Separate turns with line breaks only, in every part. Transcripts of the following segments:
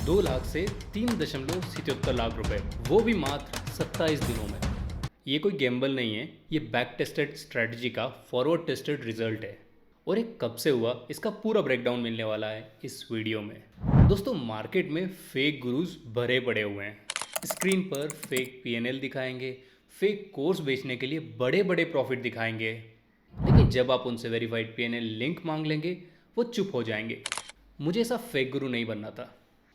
2 लाख से 3,77 लाख रुपए, वो भी मात्र 27 दिनों में। ये कोई गैम्बल नहीं है, ये बैक टेस्टेड स्ट्रैटेजी का फॉरवर्ड टेस्टेड रिजल्ट है। और ये कब से हुआ, इसका पूरा ब्रेकडाउन मिलने वाला है इस वीडियो में। दोस्तों, मार्केट में फेक गुरुज भरे पड़े हुए हैं। स्क्रीन पर फेक पीएनएल दिखाएंगे, फेक कोर्स बेचने के लिए बड़े बड़े प्रॉफिट दिखाएंगे, लेकिन जब आप उनसे वेरीफाइड पीएनएल लिंक मांग लेंगे वो चुप हो जाएंगे। मुझे ऐसा फेक गुरु नहीं बनना था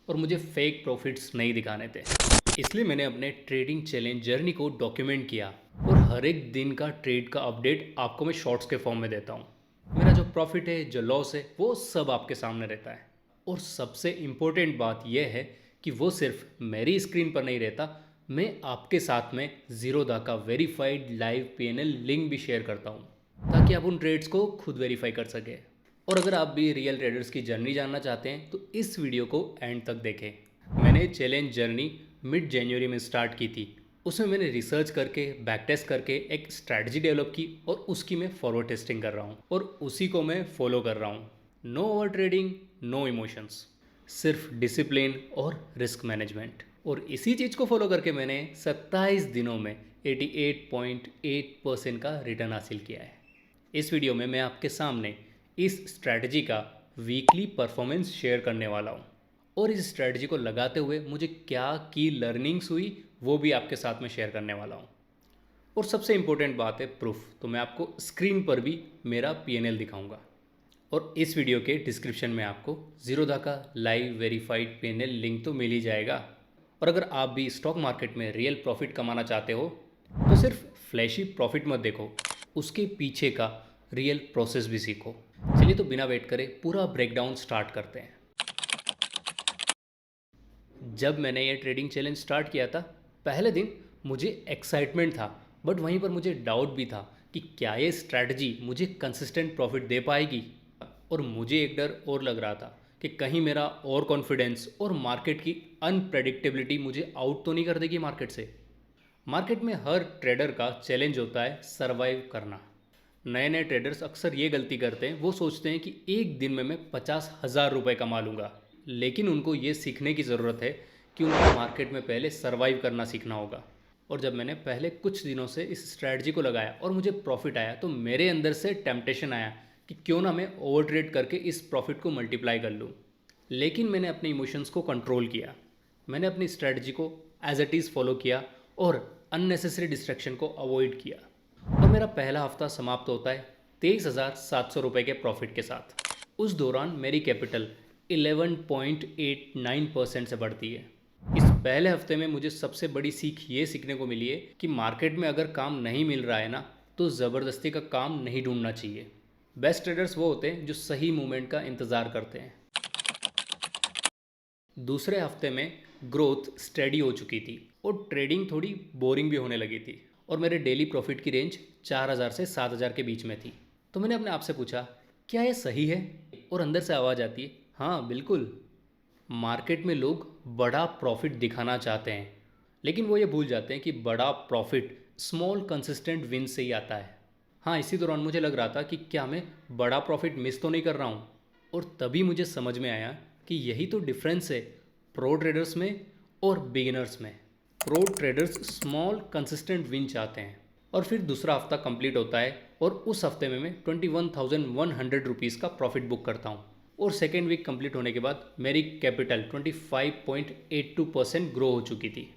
और मुझे फेक प्रॉफिट्स नहीं दिखाने थे। इसलिए मैंने अपने ट्रेडिंग चैलेंज जर्नी को डॉक्यूमेंट किया और हर एक दिन का ट्रेड का अपडेट आपको मैं शॉर्ट्स के फॉर्म में देता हूँ। मेरा जो प्रॉफिट है, जो लॉस है, वो सब आपके सामने रहता है। और सबसे इम्पोर्टेंट बात यह है कि वो सिर्फ मेरी स्क्रीन पर नहीं रहता, मैं आपके साथ में ज़ीरोधा का वेरीफाइड लाइव पीएनएल लिंक भी शेयर करता हूँ, ताकि आप उन ट्रेड्स को खुद वेरीफाई कर सकें। और अगर आप भी रियल ट्रेडर्स की जर्नी जानना चाहते हैं तो इस वीडियो को एंड तक देखें। मैंने चैलेंज जर्नी मिड जनवरी में स्टार्ट की थी। उसमें मैंने रिसर्च करके, बैक टेस्ट करके एक स्ट्रैटेजी डेवलप की और उसकी मैं फॉरवर्ड टेस्टिंग कर रहा हूँ और उसी को मैं फॉलो कर रहा हूँ। No over trading, no emotions, सिर्फ डिसिप्लिन और रिस्क मैनेजमेंट। और इसी चीज़ को फॉलो करके मैंने 27 दिनों में 88.8% का रिटर्न हासिल किया है। इस वीडियो में मैं आपके सामने इस स्ट्रैटेजी का वीकली परफॉर्मेंस शेयर करने वाला हूँ और इस स्ट्रैटेजी को लगाते हुए मुझे क्या की लर्निंग्स हुई वो भी आपके साथ में शेयर करने वाला हूँ। और सबसे इम्पोर्टेंट बात है प्रूफ, तो मैं आपको स्क्रीन पर भी मेरा पीएनएल दिखाऊंगा। और इस वीडियो के डिस्क्रिप्शन में आपको ज़ीरोधा का लाइव वेरीफाइड पीएनएल लिंक तो मिल ही जाएगा। और अगर आप भी स्टॉक मार्केट में रियल प्रॉफिट कमाना चाहते हो तो सिर्फ फ्लैशी प्रॉफिट मत देखो, उसके पीछे का रियल प्रोसेस भी सीखो। चलिए तो बिना वेट करे पूरा ब्रेकडाउन स्टार्ट करते हैं। जब मैंने ये ट्रेडिंग चैलेंज स्टार्ट किया था, पहले दिन मुझे एक्साइटमेंट था, बट वहीं पर मुझे डाउट भी था कि क्या ये स्ट्रैटेजी मुझे कंसिस्टेंट प्रॉफिट दे पाएगी। और मुझे एक डर और लग रहा था कि कहीं मेरा और कॉन्फिडेंस और मार्केट की अनप्रेडिक्टेबिलिटी मुझे आउट तो नहीं कर देगी मार्केट से। मार्केट में हर ट्रेडर का चैलेंज होता है सरवाइव करना। नए नए ट्रेडर्स अक्सर ये गलती करते हैं, वो सोचते हैं कि एक दिन में मैं 50,000 रुपये कमा लूँगा, लेकिन उनको ये सीखने की ज़रूरत है कि उनको मार्केट में पहले सरवाइव करना सीखना होगा। और जब मैंने पहले कुछ दिनों से इस स्ट्रैटेजी को लगाया और मुझे प्रॉफिट आया तो मेरे अंदर से टेम्पटेशन आया कि क्यों ना मैं ओवर ट्रेड करके इस प्रॉफिट को मल्टीप्लाई कर लूँ। लेकिन मैंने अपने इमोशंस को कंट्रोल किया, मैंने अपनी स्ट्रैटेजी को एज इट इज़ फॉलो किया और अननेसेसरी डिस्ट्रैक्शन को अवॉइड किया। और मेरा पहला हफ्ता समाप्त होता है 23,700 रुपये के प्रॉफिट के साथ। उस दौरान मेरी कैपिटल 11.89% से बढ़ती है। इस पहले हफ्ते में मुझे सबसे बड़ी सीख ये सीखने को मिली है कि मार्केट में अगर काम नहीं मिल रहा है ना, तो ज़बरदस्ती का काम नहीं ढूंढना चाहिए। बेस्ट ट्रेडर्स वो होते हैं जो सही मूवमेंट का इंतज़ार करते हैं। दूसरे हफ्ते में ग्रोथ स्टेडी हो चुकी थी और ट्रेडिंग थोड़ी बोरिंग भी होने लगी थी और मेरे डेली प्रॉफिट की रेंज 4,000 से 7,000 के बीच में थी। तो मैंने अपने आप से पूछा, क्या ये सही है? और अंदर से आवाज़ आती है, हाँ बिल्कुल। मार्केट में लोग बड़ा प्रॉफिट दिखाना चाहते हैं, लेकिन वो ये भूल जाते हैं कि बड़ा प्रॉफिट स्मॉल कंसिस्टेंट विन से ही आता है। हाँ, इसी दौरान मुझे लग रहा था कि क्या मैं बड़ा प्रॉफिट मिस तो नहीं कर रहा हूँ। और तभी मुझे समझ में आया कि यही तो डिफरेंस है प्रो ट्रेडर्स में और बिगिनर्स में। Pro traders small consistent win चाहते हैं। और फिर दूसरा हफ्ता कंप्लीट होता है और उस हफ्ते में मैं 21,100 रुपीज़ का प्रॉफिट बुक करता हूँ। और सेकेंड वीक कंप्लीट होने के बाद मेरी कैपिटल 25.82% ग्रो हो चुकी थी।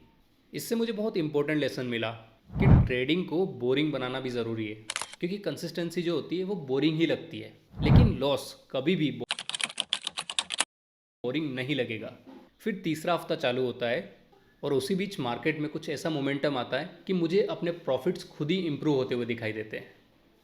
इससे मुझे बहुत इंपॉर्टेंट लेसन मिला कि ट्रेडिंग को बोरिंग बनाना भी ज़रूरी है, क्योंकि कंसिस्टेंसी जो होती है वो बोरिंग ही लगती है, लेकिन लॉस कभी भी बोरिंग नहीं लगेगा। फिर तीसरा हफ्ता चालू होता है और उसी बीच मार्केट में कुछ ऐसा मोमेंटम आता है कि मुझे अपने प्रॉफिट्स खुद ही इंप्रूव होते हुए दिखाई देते हैं।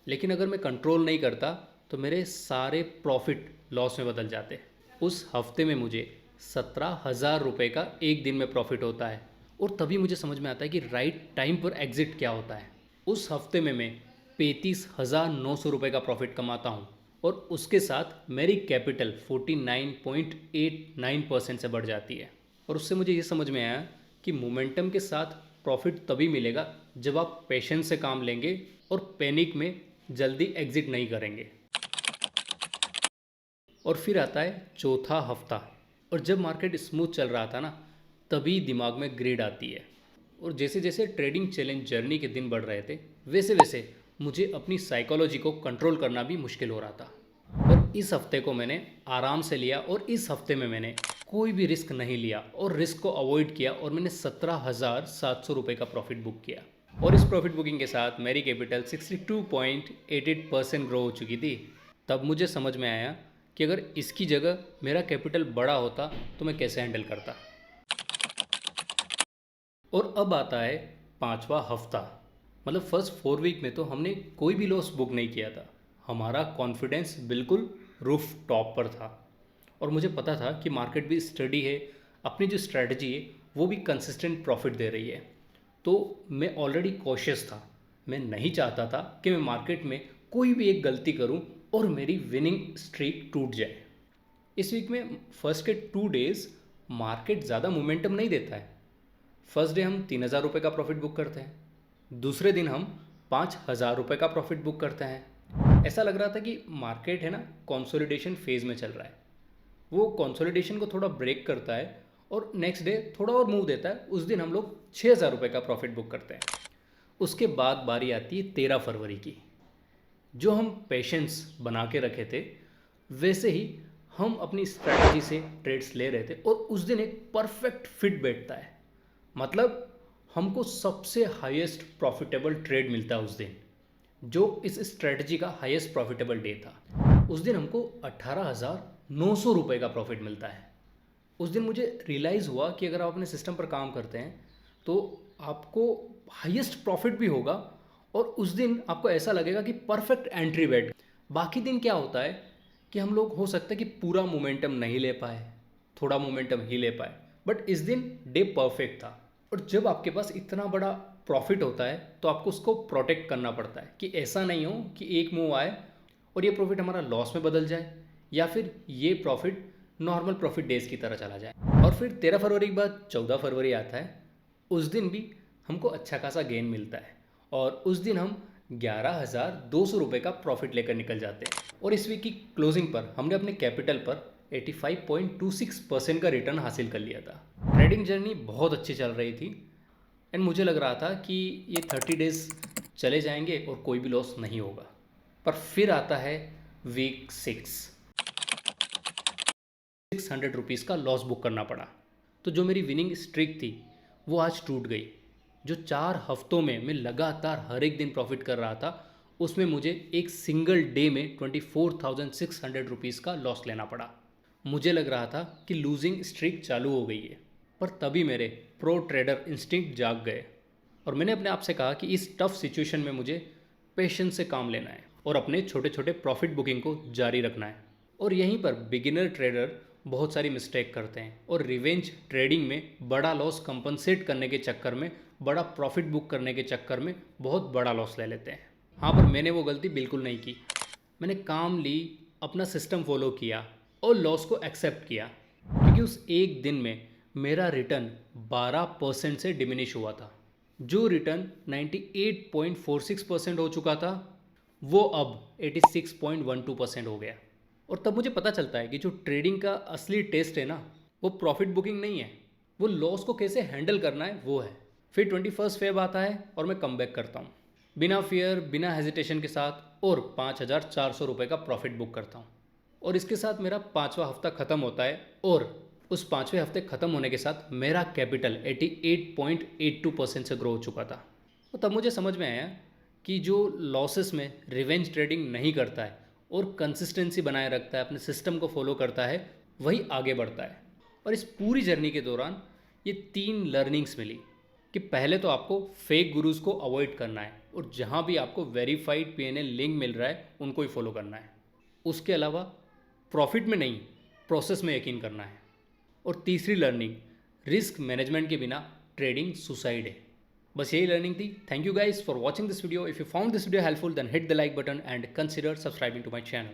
लेकिन अगर मैं कंट्रोल नहीं करता तो मेरे सारे प्रॉफिट लॉस में बदल जाते हैं। उस हफ्ते में मुझे 17,000 रुपये का एक दिन में प्रॉफिट होता है और तभी मुझे समझ में आता है कि राइट टाइम पर एग्जिट क्या होता है। उस हफ्ते में मैं 35,900 रुपये का प्रॉफिट कमाता हूँ और उसके साथ मेरी कैपिटल 49.89% से बढ़ जाती है। और उससे मुझे ये समझ में आया कि मोमेंटम के साथ प्रॉफिट तभी मिलेगा जब आप पेशेंस से काम लेंगे और पैनिक में जल्दी एग्जिट नहीं करेंगे। और फिर आता है चौथा हफ्ता और जब मार्केट स्मूथ चल रहा था ना, तभी दिमाग में ग्रीड आती है। और जैसे जैसे ट्रेडिंग चैलेंज जर्नी के दिन बढ़ रहे थे, वैसे वैसे मुझे अपनी साइकोलॉजी को कंट्रोल करना भी मुश्किल हो रहा था। और इस हफ्ते को मैंने आराम से लिया और इस हफ्ते में मैंने कोई भी रिस्क नहीं लिया और रिस्क को अवॉइड किया और मैंने 17,700 रुपये का प्रॉफिट बुक किया। और इस प्रॉफिट बुकिंग के साथ मेरी कैपिटल 62.88% ग्रो हो चुकी थी। तब मुझे समझ में आया कि अगर इसकी जगह मेरा कैपिटल बड़ा होता तो मैं कैसे हैंडल करता। और अब आता है पांचवा हफ्ता। मतलब फर्स्ट 4 वीक में तो हमने कोई भी लॉस बुक नहीं किया था। हमारा कॉन्फिडेंस बिल्कुल रूफ टॉप पर था और मुझे पता था कि मार्केट भी स्टडी है, अपनी जो स्ट्रैटेजी है वो भी कंसिस्टेंट प्रॉफिट दे रही है। तो मैं ऑलरेडी कॉशियस था। मैं नहीं चाहता था कि मैं मार्केट में कोई भी एक गलती करूं और मेरी विनिंग स्ट्रीक टूट जाए। इस वीक में फर्स्ट के 2 डेज मार्केट ज़्यादा मोमेंटम नहीं देता है। फर्स्ट डे हम 3,000 रुपये का प्रॉफिट बुक करते हैं, दूसरे दिन हम 5,000 रुपये का प्रॉफिट बुक करते हैं। ऐसा लग रहा था कि मार्केट है ना कंसोलिडेशन फेज़ में चल रहा है। वो कंसोलिडेशन को थोड़ा ब्रेक करता है और नेक्स्ट डे थोड़ा और मूव देता है। उस दिन हम लोग 6,000 रुपये का प्रॉफिट बुक करते हैं। उसके बाद बारी आती है 13 फरवरी की। जो हम पेशेंस बना के रखे थे, वैसे ही हम अपनी स्ट्रैटेजी से ट्रेड्स ले रहे थे और उस दिन एक परफेक्ट फिट बैठता है। मतलब हमको सबसे हाईएस्ट प्रॉफिटेबल ट्रेड मिलता है उस दिन, जो इस स्ट्रेटजी का हाईएस्ट प्रॉफिटेबल डे था। उस दिन हमको 18,900 रुपये का प्रॉफिट मिलता है। उस दिन मुझे रियलाइज़ हुआ कि अगर आप अपने सिस्टम पर काम करते हैं तो आपको हाईएस्ट प्रॉफिट भी होगा और उस दिन आपको ऐसा लगेगा कि परफेक्ट एंट्री बैठ। बाकी दिन क्या होता है कि हम लोग हो सकता है कि पूरा मोमेंटम नहीं ले पाए, थोड़ा मोमेंटम ही ले पाए, बट इस दिन डे परफेक्ट था। और जब आपके पास इतना बड़ा प्रॉफिट होता है तो आपको उसको प्रोटेक्ट करना पड़ता है कि ऐसा नहीं हो कि एक मूव आए और ये प्रॉफिट हमारा लॉस में बदल जाए या फिर ये प्रॉफिट नॉर्मल प्रॉफिट डेज की तरह चला जाए। और फिर 13 फरवरी के बाद 14 फरवरी आता है। उस दिन भी हमको अच्छा खासा गेन मिलता है और उस दिन हम 11,200 रुपये का प्रॉफिट लेकर निकल जाते हैं। और इस वीक की क्लोजिंग पर हमने अपने कैपिटल पर 85.26% का रिटर्न हासिल कर लिया था। ट्रेडिंग जर्नी बहुत अच्छी चल रही थी एंड मुझे लग रहा था कि ये 30 डेज चले जाएंगे और कोई भी लॉस नहीं होगा। पर फिर आता है वीक 600 रुपीज़ का लॉस बुक करना पड़ा। तो जो मेरी विनिंग स्ट्रिक थी वो आज टूट गई। जो 4 हफ्तों में मैं लगातार हर एक दिन प्रॉफिट कर रहा था, उसमें मुझे एक सिंगल डे में 24,600 रुपीज़ का लॉस लेना पड़ा। मुझे लग रहा था कि लूजिंग स्ट्रिक चालू हो गई है, पर तभी मेरे प्रो ट्रेडर इंस्टिंक्ट जाग गए और मैंने अपने आप से कहा कि इस टफ सिचुएशन में मुझे पेशेंस से काम लेना है और अपने छोटे छोटे प्रॉफिट बुकिंग को जारी रखना है। और यहीं पर बिगिनर ट्रेडर बहुत सारी मिस्टेक करते हैं और रिवेंज ट्रेडिंग में बड़ा लॉस कंपनसेट करने के चक्कर में, बड़ा प्रॉफिट बुक करने के चक्कर में बहुत बड़ा लॉस ले लेते हैं। हाँ, पर मैंने वो गलती बिल्कुल नहीं की। मैंने कामली अपना सिस्टम फॉलो किया और लॉस को एक्सेप्ट किया, क्योंकि उस एक दिन में मेरा रिटर्न 12% से डिमिनिश हुआ था। जो रिटर्न 98.46% हो चुका था, वो अब 86.12% हो गया। और तब मुझे पता चलता है कि जो ट्रेडिंग का असली टेस्ट है ना, वो प्रॉफिट बुकिंग नहीं है, वो लॉस को कैसे हैंडल करना है वो है। फिर 21 फेब आता है और मैं कम बैक करता हूँ बिना फियर, बिना हेजिटेशन के साथ, और 5,400 रुपये का प्रॉफिट बुक करता हूँ। और इसके साथ मेरा 5वां हफ्ता ख़त्म होता है और उस 5वें हफ्ते ख़त्म होने के साथ मेरा कैपिटल 88.82% से ग्रो हो चुका था। तो तब मुझे समझ में आया कि जो लॉसेस में रिवेंज ट्रेडिंग नहीं करता है और कंसिस्टेंसी बनाए रखता है, अपने सिस्टम को फॉलो करता है, वही आगे बढ़ता है। और इस पूरी जर्नी के दौरान ये 3 लर्निंग्स मिली कि पहले तो आपको फेक गुरुज को अवॉइड करना है और जहाँ भी आपको वेरीफाइड PNL लिंक मिल रहा है उनको ही फॉलो करना है। उसके अलावा प्रॉफिट में नहीं, प्रोसेस में यकीन करना है। और तीसरी लर्निंग, रिस्क मैनेजमेंट के बिना ट्रेडिंग सुसाइड है। बस यही लर्निंग थी। Thank you guys for watching this video. If you found this video helpful then hit the like button and consider subscribing to my channel.